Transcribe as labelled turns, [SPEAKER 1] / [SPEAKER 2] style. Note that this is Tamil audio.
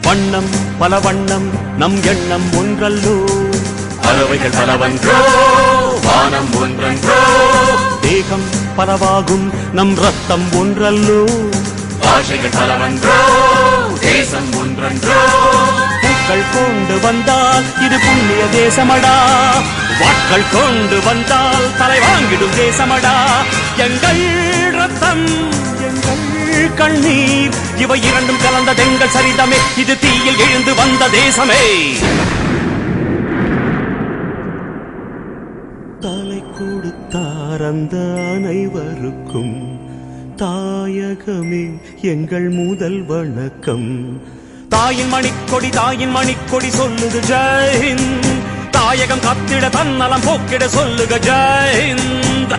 [SPEAKER 1] வண்ணம் பல வண்ணம் நம் எண்ணம் ஒன்றல்லோ பறவைகள் பலவன்றோ வானம் ஒன்றன்றோ தேகம் பலவாகும் நம் ரத்தம் ஒன்றல்லோ பாஷைகள் பலவன்றோ தேசம் ஒன்றன்றோ பூக்கள் கொண்டு வந்தால் இது புண்ணிய தேசமடா வாட்கள் கொண்டு வந்தால் தலை வாங்கிடும் தேசமடா எங்கள் ரத்தம் எங்கள் கண்ணீர் இவை இரண்டும் கலந்த எங்கள் சரிதமே இது தீயில் எழுந்து வந்த தேசமே தலை கொடுத்தார் அந்த அனைவருக்கும் தாயகமே எங்கள் முதல் வணக்கம் தாயின் மணிக்கொடி சொல்லுது ஜெய் ஹிந்த் தாயகம் காத்திட தன்னலம் போக்கிட சொல்லுக ஜெய் ஹிந்த்